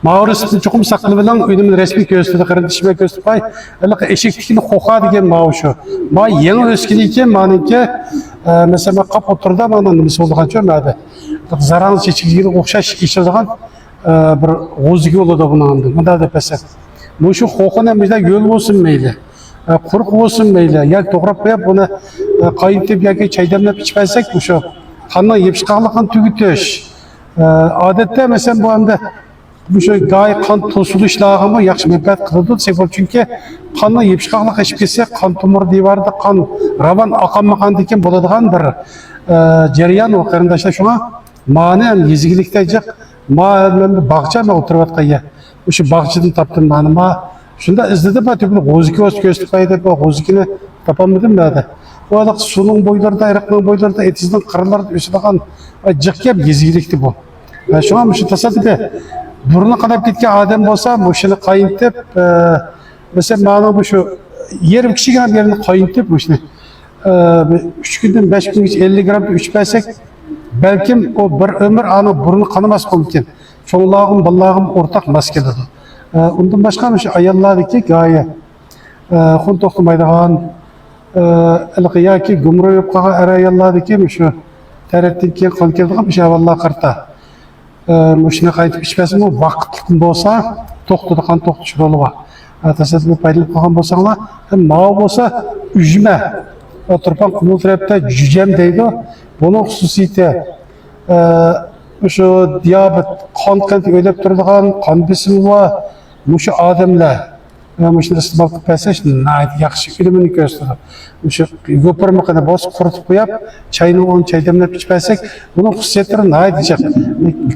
Mağrısını çokum saklı bilen önümün resmi gösterdi, kardeşime gösterdi. Bay, eşeklikini koka diyen mağı şu. Bay yeni öskiliyken manınki, mesela kap oturdu ama anlamısı oldu kançör mü? Zaranlı çeşitliğini okşaş işlediğin bir gozgi oldu bunu anladım. Bu da pesen. Bu şu kokuna mesela yol olsun meyli. Kuruk olsun meyli. Ya topraq koyup bunu kayıntip ya ki çaydamla içmezsek bu şu. Kanla yepşikağlıqın tügütüş. Adette mesela bu anda bu şu gayet kan tosulu işlağımı yaxşı mümkün kıldı. Sebep çünkü kanla yepşikağlık eşkese kan tumur divarda kan ravan akanmakan diken boladığan bir cereyan o karındaşlar şuna manen yezigilikte mağazı bağça mı oturup ya. Bu şu bağçadan taptım manıma. Şunda izledim ben tüpünü goziki olsun gösteri kaydı. Bu gozikini tapamadım da. Bu adak sunun boylarda, Irak'ın boylarda, etizden kırılarda ösüdağın cıkkep yezigilikti bu. Şuna şu tasadıkı burnu kadar gitken adam olsa bu şunu kayıntip mesela bana bu şu yerim kişi gelen yerini kayıntip bu şimdi 3 günden 5 gün 50 gram 3 besek belki o bir ömür anı burnu kanamas mümkün. Çoğulağım, ballağım ortak maskede. Ondan başka bir şey ayarladık ki gaye. Hun toxtumaydıgan ya ki gumru yapkağa ara ayarladık ki şu terettik ki kol keldiğin bir şey vallahi karta. Müşne kayıtıp içmesin o vakitli olsa toxtuduğun toxtuş rolu var. Tasarruf paylaşıp kalan bolsanglar hem mağı olsa üzme. Oturpan kumul trapta cücem deydi. Bunun hususiyeti şu diyabet, kan ödep durduğun, kan besimi var. Muşu adamlar, muşu ısıtmalık pesaj, nayet yakışı ilmini gösterdi. Muşu göpürme kadar boz kurutup koyup, çayını on çay demlep içmezsek, bunun hususiyetleri nayet diyecek.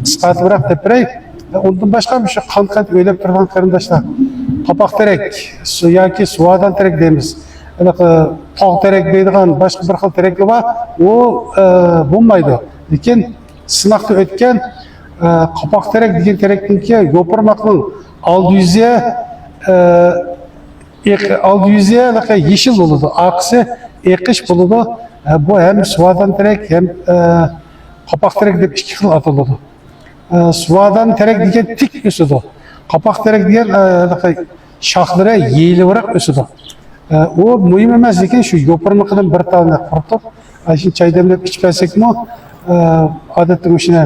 Kısqatı bırak depirey, ondan başka muşu kan ödep durduğun karındaşlar. Kapak terek, ya ki suadan terek deyimiz. Tağ terek deydiğin başka bir xil terekli var, o bulmaydı. Lekin sınaqda ötken kapak terek degan terekning ki yo'pirmoqning oldi yuziga yeşil bo'ladi, oqisi eqish bo'ladi. Bu hem suvadan terek hem kapak terek deb ikki xil ataladi. Suvadan terek degan tik o'sadi. Kapak terek degan shoxlari yeyilibroq o'sadi. O muhim emas, lekin shu yo'pirmoqdan bir tane quritib, shu choy demlab ichmasak-mi, odatda o'shani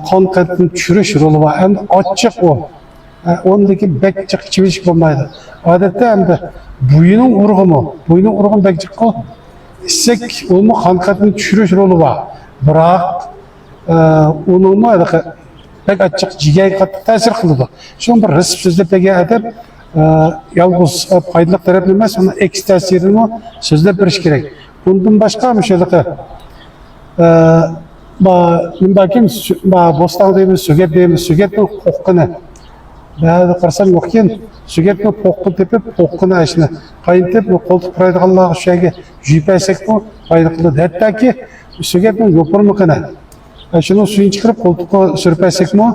qon qatini tushirish roli bor. Endi ochiq o. Ondaki bekçik içiviş olmaydı. Adette hem de buyunun urğun bekçik o. İstek onu kan qatini tushirish roli bor. Biroq unumi pek açık jiga qattiq ta'sir qiladi. Shuni bir risb so'zlab bergan adab yalnız foydali taraf emas, uni eks ta'sirini so'zlab berish kerak. Bundan boshqa o'shanaqa Bakın, bostan deyimiz, sügetni qo'qqini. Ba'zi qarsam yo'qkin, sügetni qo'qqi tepib, qo'qqini ashni qayintib, qo'ltiq quraydiganlarga shu yerga juypasak bu foyda qiladi. Hattoki sügetni yo'pirmiqini. Shuni suyini chiqarib qo'ltiqqa surpasakmi,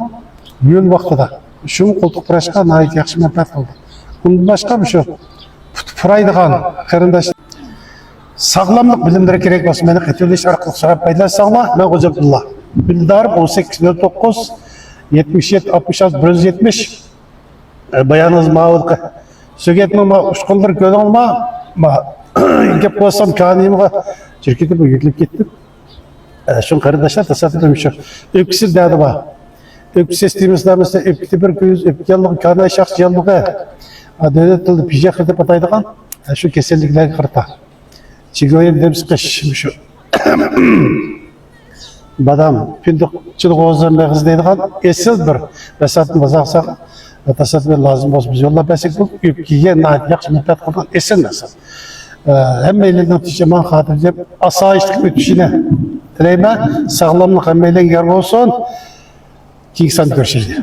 yo'l vaqtida. Shuni qo'ltiq qurashga nihoyat yaxshi manfaat qildi. Bundan boshqa shu puraydigan qarindosh sağlamlık bilimleri gerek olsun. Beni katılış arkalık sorup paylaşsağlar. Ben Hoca Abdullah. Bildarım 1809 77 66 170 bayanız mağılıkı. Sögetme ma uşkuldur gödün ma gep olsam kaniyimga şirketi bu yüklük gittim. Şun kardeşler tasarruf etmiş. Öksüz derdi var. Öksüz istediğimizde mesela öpkü bir göz, öpkü yallık, kanay şahs yallık. Devlet tıldı pijak kırtıp ataydıgan. Şu kesinlikle kırta. Çigoyem dem sıkış şu. Badam pindiqçılık ozan mağız deydigan esil bir besatın bazaqsaq tasarruf lazım olsun. Biz yolla besek bu öpküye nayet yaxşı müddet qılgan esil mesat. Hemmeyle neticeman xatircem asayişlik ötüşüne dileyme, sağlamlık hemmeyle yer olsun. Kiyiksan görüşürüz.